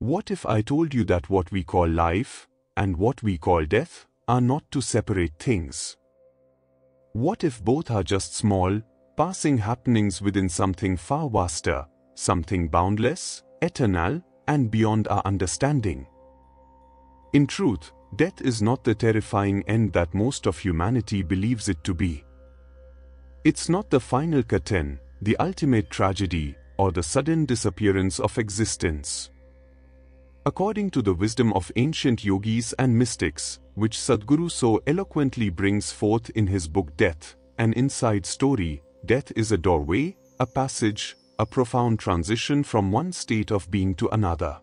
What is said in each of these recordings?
What if I told you that what we call life and what we call death are not two separate things? What if both are just small, passing happenings within something far vaster, something boundless, eternal, and beyond our understanding? In truth, death is not the terrifying end that most of humanity believes it to be. It's not the final curtain, the ultimate tragedy, or the sudden disappearance of existence. According to the wisdom of ancient yogis and mystics, which Sadhguru so eloquently brings forth in his book Death, an Inside Story, death is a doorway, a passage, a profound transition from one state of being to another.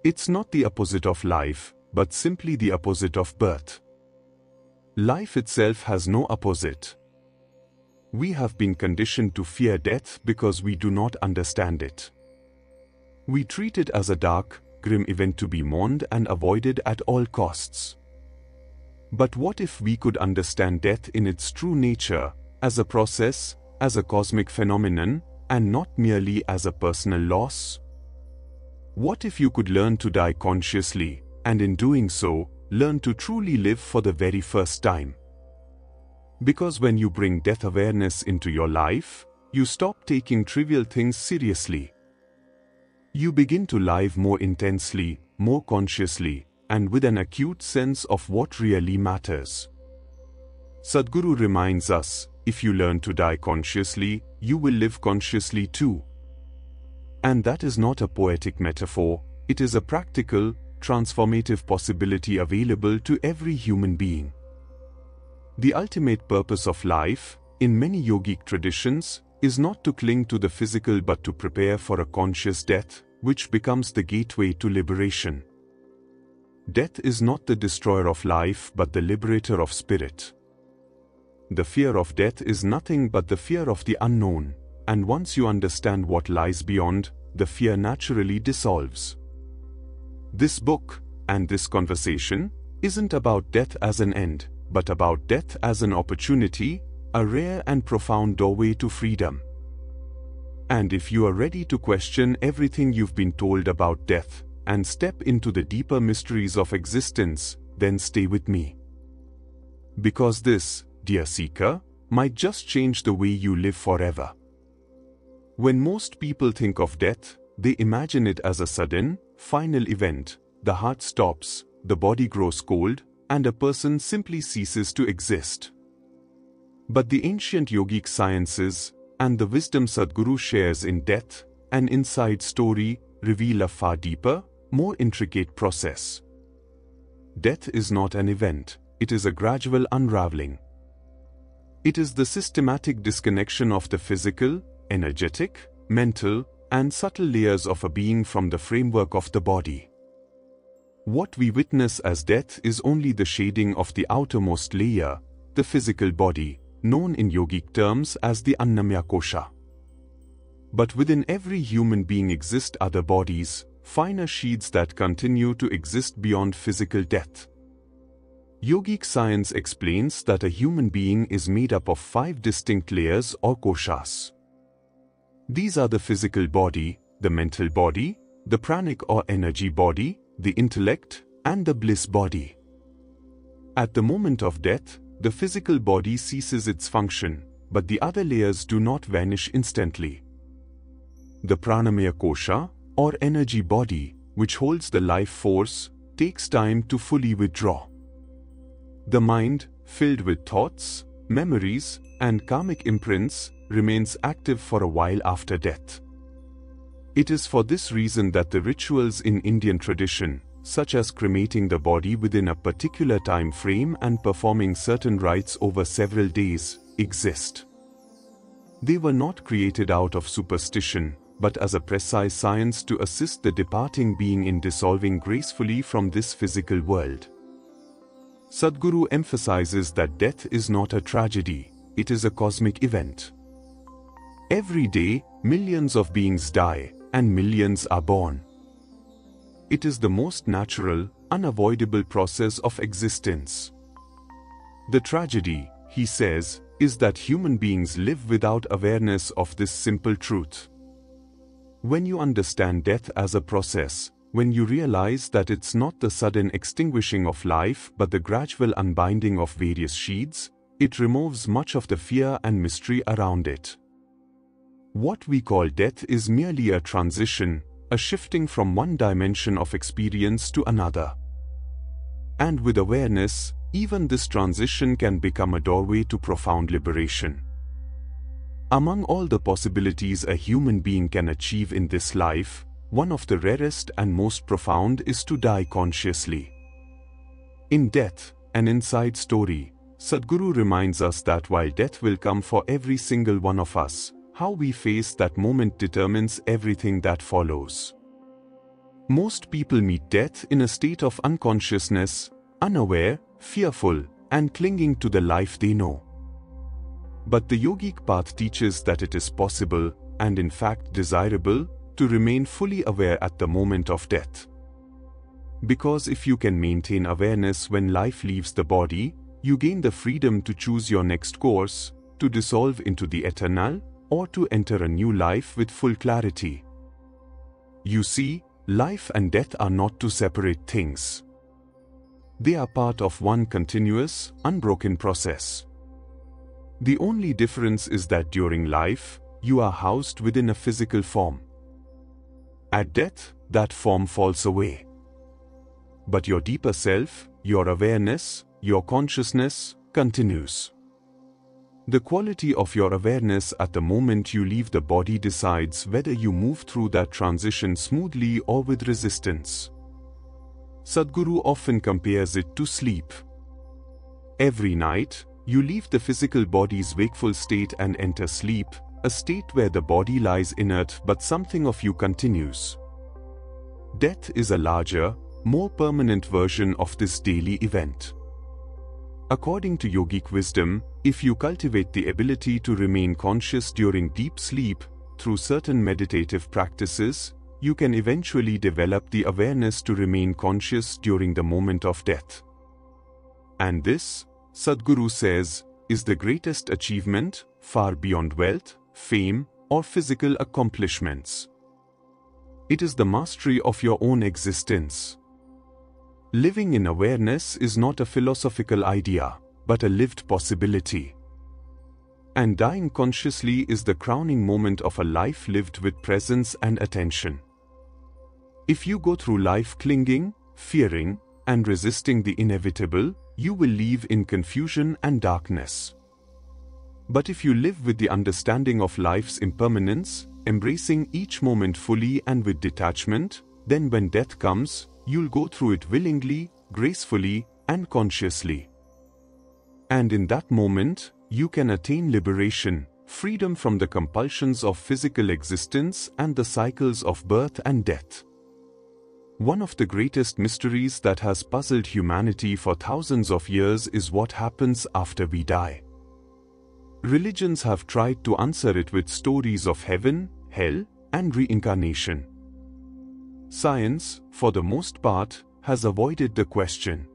It's not the opposite of life, but simply the opposite of birth. Life itself has no opposite. We have been conditioned to fear death because we do not understand it. We treat it as a dark, grim event to be mourned and avoided at all costs. But what if we could understand death in its true nature, as a process, as a cosmic phenomenon, and not merely as a personal loss? What if you could learn to die consciously, and in doing so, learn to truly live for the very first time? Because when you bring death awareness into your life, you stop taking trivial things seriously. You begin to live more intensely, more consciously, and with an acute sense of what really matters. Sadhguru reminds us, if you learn to die consciously, you will live consciously too. And that is not a poetic metaphor, it is a practical, transformative possibility available to every human being. The ultimate purpose of life, in many yogic traditions, is not to cling to the physical but to prepare for a conscious death, which becomes the gateway to liberation. Death is not the destroyer of life but the liberator of spirit. The fear of death is nothing but the fear of the unknown, and once you understand what lies beyond, the fear naturally dissolves. This book, and this conversation, isn't about death as an end, but about death as an opportunity, a rare and profound doorway to freedom. And if you are ready to question everything you've been told about death, and step into the deeper mysteries of existence, then stay with me. Because this, dear seeker, might just change the way you live forever. When most people think of death, they imagine it as a sudden, final event. The heart stops, the body grows cold, and a person simply ceases to exist. But the ancient yogic sciences, and the wisdom Sadhguru shares in Death, an Inside Story, reveal a far deeper, more intricate process. Death is not an event, it is a gradual unraveling. It is the systematic disconnection of the physical, energetic, mental, and subtle layers of a being from the framework of the body. What we witness as death is only the shading of the outermost layer, the physical body, known in yogic terms as the annamaya kosha. But within every human being exist other bodies, finer sheaths that continue to exist beyond physical death. Yogic science explains that a human being is made up of 5 distinct layers or koshas. These are the physical body, the mental body, the pranic or energy body, the intellect, and the bliss body. At the moment of death, the physical body ceases its function, but the other layers do not vanish instantly. The pranamaya kosha, or energy body, which holds the life force, takes time to fully withdraw. The mind, filled with thoughts, memories, and karmic imprints, remains active for a while after death. It is for this reason that the rituals in Indian tradition, such as cremating the body within a particular time frame and performing certain rites over several days, exist. They were not created out of superstition, but as a precise science to assist the departing being in dissolving gracefully from this physical world. Sadhguru emphasizes that death is not a tragedy, it is a cosmic event. Every day, millions of beings die, and millions are born. It is the most natural, unavoidable process of existence. The tragedy, he says, is that human beings live without awareness of this simple truth. When you understand death as a process, when you realize that it's not the sudden extinguishing of life but the gradual unbinding of various sheaths, it removes much of the fear and mystery around it. What we call death is merely a transition, a shifting from one dimension of experience to another. And with awareness, even this transition can become a doorway to profound liberation. Among all the possibilities a human being can achieve in this life, one of the rarest and most profound is to die consciously. In Death, an Inside Story, Sadhguru reminds us that while death will come for every single one of us, how we face that moment determines everything that follows. Most people meet death in a state of unconsciousness, unaware, fearful, and clinging to the life they know. But the yogic path teaches that it is possible, and in fact desirable, to remain fully aware at the moment of death. Because if you can maintain awareness when life leaves the body, you gain the freedom to choose your next course, to dissolve into the eternal, or to enter a new life with full clarity. You see, life and death are not two separate things. They are part of one continuous, unbroken process. The only difference is that during life, you are housed within a physical form. At death, that form falls away. But your deeper self, your awareness, your consciousness, continues. The quality of your awareness at the moment you leave the body decides whether you move through that transition smoothly or with resistance. Sadhguru often compares it to sleep. Every night, you leave the physical body's wakeful state and enter sleep, a state where the body lies inert but something of you continues. Death is a larger, more permanent version of this daily event. According to yogic wisdom, if you cultivate the ability to remain conscious during deep sleep, through certain meditative practices, you can eventually develop the awareness to remain conscious during the moment of death. And this, Sadhguru says, is the greatest achievement, far beyond wealth, fame, or physical accomplishments. It is the mastery of your own existence. Living in awareness is not a philosophical idea, but a lived possibility. And dying consciously is the crowning moment of a life lived with presence and attention. If you go through life clinging, fearing, and resisting the inevitable, you will live in confusion and darkness. But if you live with the understanding of life's impermanence, embracing each moment fully and with detachment, then when death comes, you'll go through it willingly, gracefully, and consciously. And in that moment, you can attain liberation, freedom from the compulsions of physical existence and the cycles of birth and death. One of the greatest mysteries that has puzzled humanity for thousands of years is what happens after we die. Religions have tried to answer it with stories of heaven, hell, and reincarnation. Science, for the most part, has avoided the question.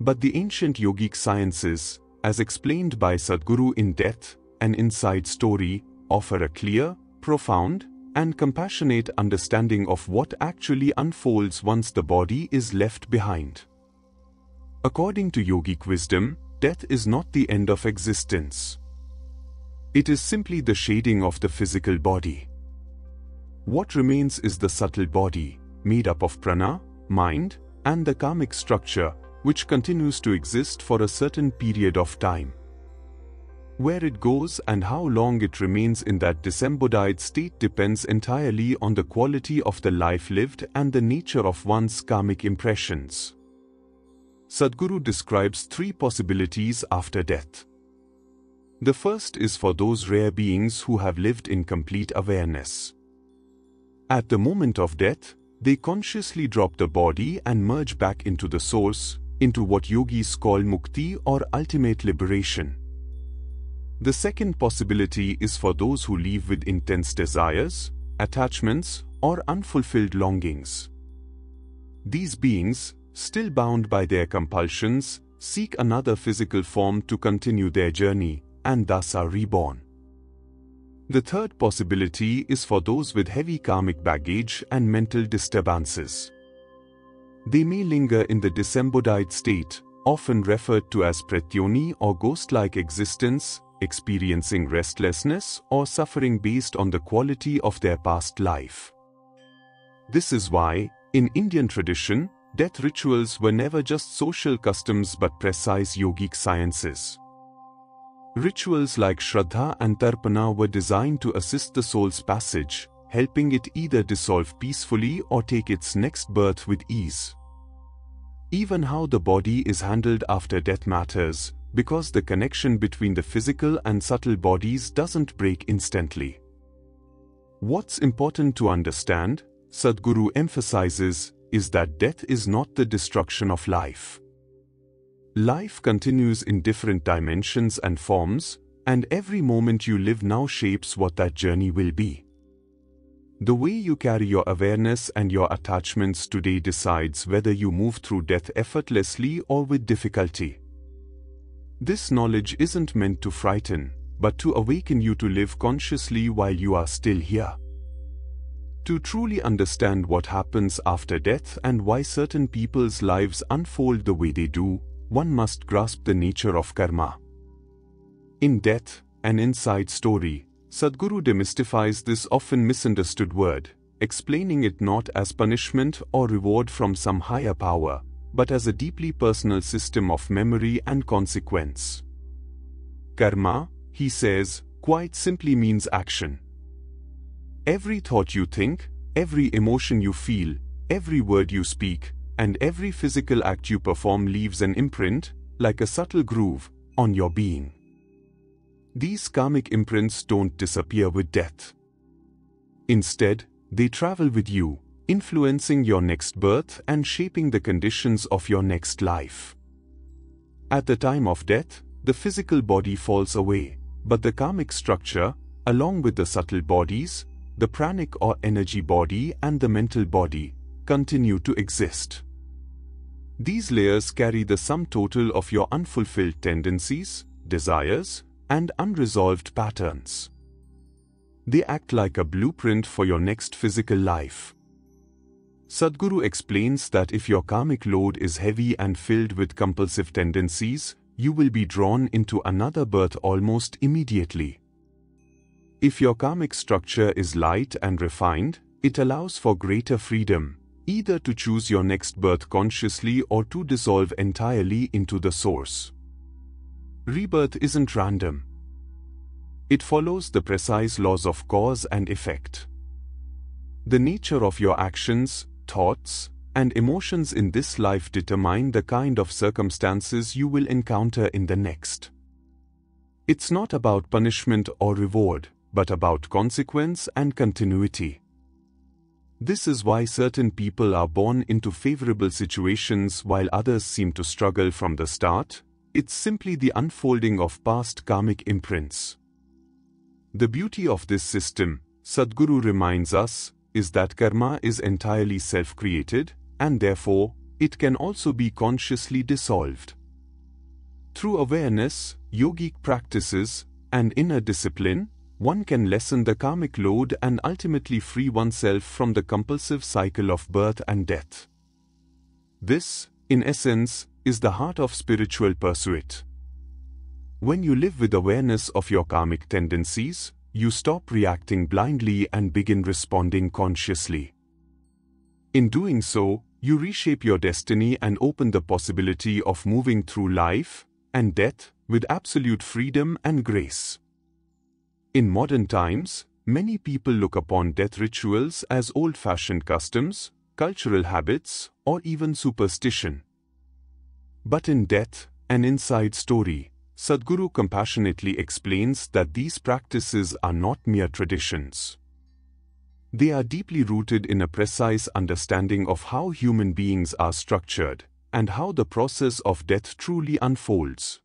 But the ancient yogic sciences, as explained by Sadhguru in Death, an Inside Story, offer a clear, profound, and compassionate understanding of what actually unfolds once the body is left behind. According to yogic wisdom, death is not the end of existence. It is simply the shading of the physical body. What remains is the subtle body, made up of prana, mind, and the karmic structure, which continues to exist for a certain period of time. Where it goes and how long it remains in that disembodied state depends entirely on the quality of the life lived and the nature of one's karmic impressions. Sadhguru describes three possibilities after death. The first is for those rare beings who have lived in complete awareness. At the moment of death, they consciously drop the body and merge back into the source, into what yogis call mukti or ultimate liberation. The second possibility is for those who live with intense desires, attachments, or unfulfilled longings. These beings, still bound by their compulsions, seek another physical form to continue their journey, and thus are reborn. The third possibility is for those with heavy karmic baggage and mental disturbances. They may linger in the disembodied state, often referred to as pratyoni or ghost-like existence, experiencing restlessness or suffering based on the quality of their past life. This is why, in Indian tradition, death rituals were never just social customs but precise yogic sciences. Rituals like Shraddha and Tarpana were designed to assist the soul's passage, helping it either dissolve peacefully or take its next birth with ease. Even how the body is handled after death matters, because the connection between the physical and subtle bodies doesn't break instantly. What's important to understand, Sadhguru emphasizes, is that death is not the destruction of life. Life continues in different dimensions and forms, and every moment you live now shapes what that journey will be. The way you carry your awareness and your attachments today decides whether you move through death effortlessly or with difficulty. This knowledge isn't meant to frighten, but to awaken you to live consciously while you are still here. To truly understand what happens after death and why certain people's lives unfold the way they do, one must grasp the nature of karma. In Death, an Inside Story, Sadhguru demystifies this often misunderstood word, explaining it not as punishment or reward from some higher power, but as a deeply personal system of memory and consequence. Karma, he says, quite simply means action. Every thought you think, every emotion you feel, every word you speak, and every physical act you perform leaves an imprint, like a subtle groove, on your being. These karmic imprints don't disappear with death. Instead, they travel with you, influencing your next birth and shaping the conditions of your next life. At the time of death, the physical body falls away, but the karmic structure, along with the subtle bodies, the pranic or energy body and the mental body, continue to exist. These layers carry the sum total of your unfulfilled tendencies, desires, and unresolved patterns. They act like a blueprint for your next physical life. Sadhguru explains that if your karmic load is heavy and filled with compulsive tendencies, you will be drawn into another birth almost immediately. If your karmic structure is light and refined, it allows for greater freedom, either to choose your next birth consciously or to dissolve entirely into the source. Rebirth isn't random. It follows the precise laws of cause and effect. The nature of your actions, thoughts, and emotions in this life determine the kind of circumstances you will encounter in the next. It's not about punishment or reward, but about consequence and continuity. This is why certain people are born into favorable situations while others seem to struggle from the start. It's simply the unfolding of past karmic imprints. The beauty of this system, Sadhguru reminds us, is that karma is entirely self-created, and therefore, it can also be consciously dissolved. Through awareness, yogic practices, and inner discipline, one can lessen the karmic load and ultimately free oneself from the compulsive cycle of birth and death. This, in essence, is the heart of spiritual pursuit. When you live with awareness of your karmic tendencies, you stop reacting blindly and begin responding consciously. In doing so, you reshape your destiny and open the possibility of moving through life and death with absolute freedom and grace. In modern times, many people look upon death rituals as old-fashioned customs, cultural habits, or even superstition. But in Death, an Inside Story, Sadhguru compassionately explains that these practices are not mere traditions. They are deeply rooted in a precise understanding of how human beings are structured, and how the process of death truly unfolds.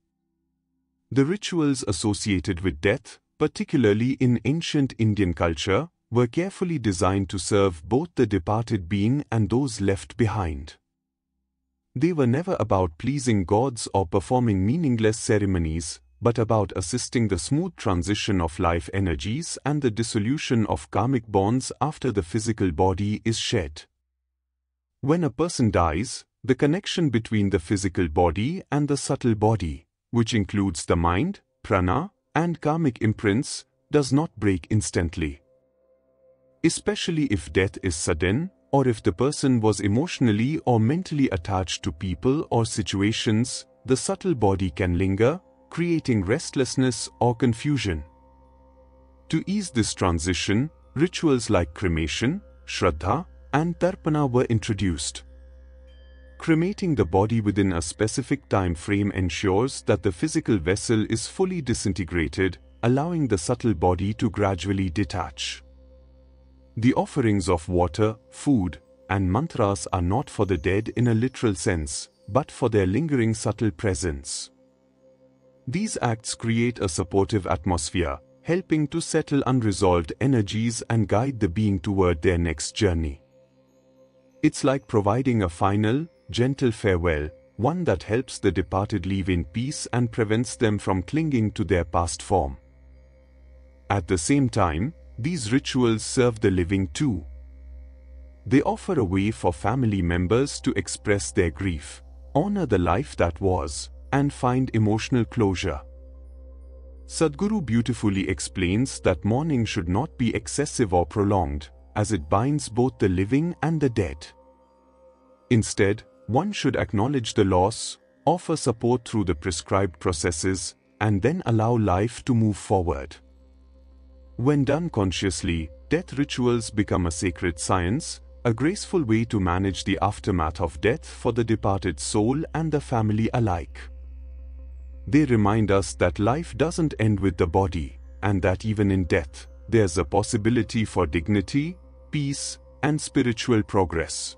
The rituals associated with death, particularly in ancient Indian culture, were carefully designed to serve both the departed being and those left behind. They were never about pleasing gods or performing meaningless ceremonies, but about assisting the smooth transition of life energies and the dissolution of karmic bonds after the physical body is shed. When a person dies, the connection between the physical body and the subtle body, which includes the mind, prana, and karmic imprints, does not break instantly. Especially if death is sudden, or if the person was emotionally or mentally attached to people or situations, the subtle body can linger, creating restlessness or confusion. To ease this transition, rituals like cremation, shraddha, and tarpana were introduced. Cremating the body within a specific time frame ensures that the physical vessel is fully disintegrated, allowing the subtle body to gradually detach. The offerings of water, food, and mantras are not for the dead in a literal sense, but for their lingering subtle presence. These acts create a supportive atmosphere, helping to settle unresolved energies and guide the being toward their next journey. It's like providing a final, gentle farewell, one that helps the departed leave in peace and prevents them from clinging to their past form. At the same time, these rituals serve the living too. They offer a way for family members to express their grief, honor the life that was, and find emotional closure. Sadhguru beautifully explains that mourning should not be excessive or prolonged, as it binds both the living and the dead. Instead, one should acknowledge the loss, offer support through the prescribed processes, and then allow life to move forward. When done consciously, death rituals become a sacred science, a graceful way to manage the aftermath of death for the departed soul and the family alike. They remind us that life doesn't end with the body, and that even in death, there's a possibility for dignity, peace, and spiritual progress.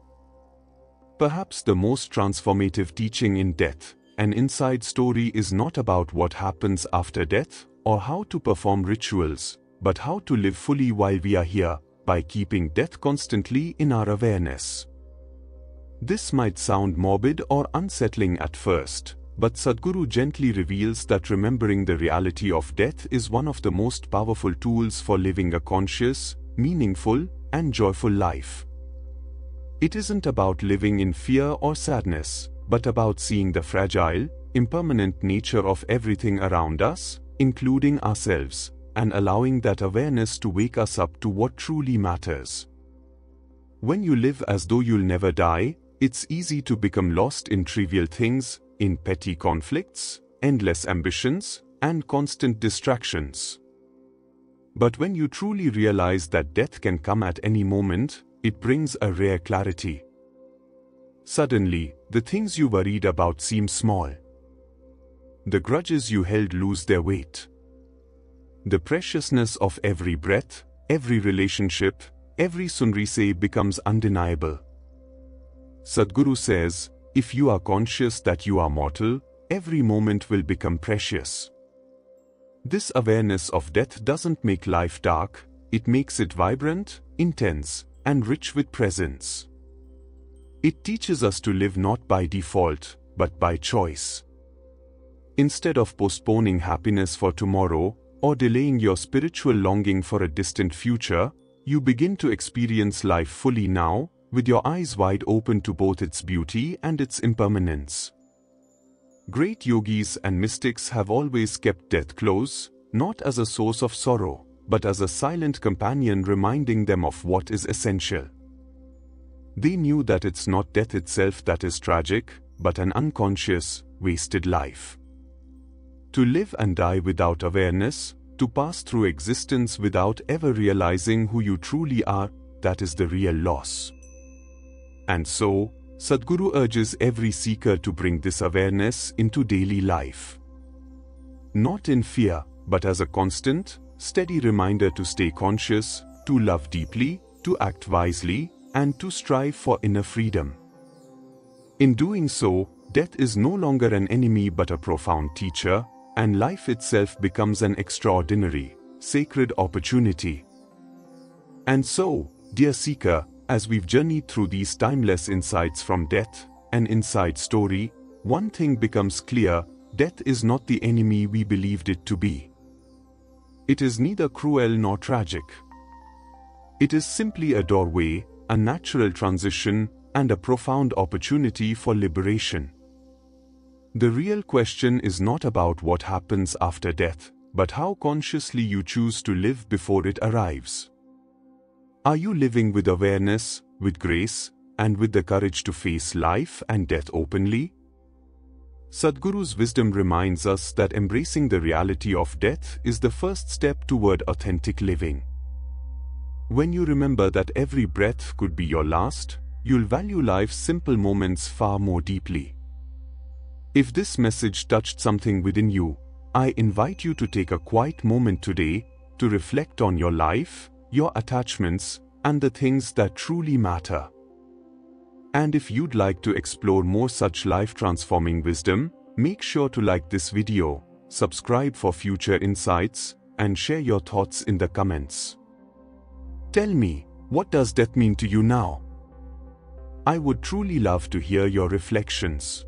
Perhaps the most transformative teaching in Death, an Inside Story, is not about what happens after death or how to perform rituals, but how to live fully while we are here, by keeping death constantly in our awareness. This might sound morbid or unsettling at first, but Sadhguru gently reveals that remembering the reality of death is one of the most powerful tools for living a conscious, meaningful, and joyful life. It isn't about living in fear or sadness, but about seeing the fragile, impermanent nature of everything around us, including ourselves, and allowing that awareness to wake us up to what truly matters. When you live as though you'll never die, it's easy to become lost in trivial things, in petty conflicts, endless ambitions, and constant distractions. But when you truly realize that death can come at any moment, it brings a rare clarity. Suddenly, the things you worried about seem small. The grudges you held lose their weight. The preciousness of every breath, every relationship, every sunrise becomes undeniable. Sadhguru says, if you are conscious that you are mortal, every moment will become precious. This awareness of death doesn't make life dark, it makes it vibrant, intense, and rich with presence. It teaches us to live not by default, but by choice. Instead of postponing happiness for tomorrow, or delaying your spiritual longing for a distant future, you begin to experience life fully now, with your eyes wide open to both its beauty and its impermanence. Great yogis and mystics have always kept death close, not as a source of sorrow, but as a silent companion reminding them of what is essential. They knew that it's not death itself that is tragic, but an unconscious, wasted life. To live and die without awareness, to pass through existence without ever realizing who you truly are, that is the real loss. And so, Sadhguru urges every seeker to bring this awareness into daily life. Not in fear, but as a constant, steady reminder to stay conscious, to love deeply, to act wisely, and to strive for inner freedom. In doing so, death is no longer an enemy but a profound teacher, and life itself becomes an extraordinary, sacred opportunity. And so, dear seeker, as we've journeyed through these timeless insights from Death, an Inside Story, one thing becomes clear: death is not the enemy we believed it to be. It is neither cruel nor tragic. It is simply a doorway, a natural transition, and a profound opportunity for liberation. The real question is not about what happens after death, but how consciously you choose to live before it arrives. Are you living with awareness, with grace, and with the courage to face life and death openly? Sadhguru's wisdom reminds us that embracing the reality of death is the first step toward authentic living. When you remember that every breath could be your last, you'll value life's simple moments far more deeply. If this message touched something within you, I invite you to take a quiet moment today to reflect on your life, your attachments, and the things that truly matter. And if you'd like to explore more such life-transforming wisdom, make sure to like this video, subscribe for future insights, and share your thoughts in the comments. Tell me, what does death mean to you now? I would truly love to hear your reflections.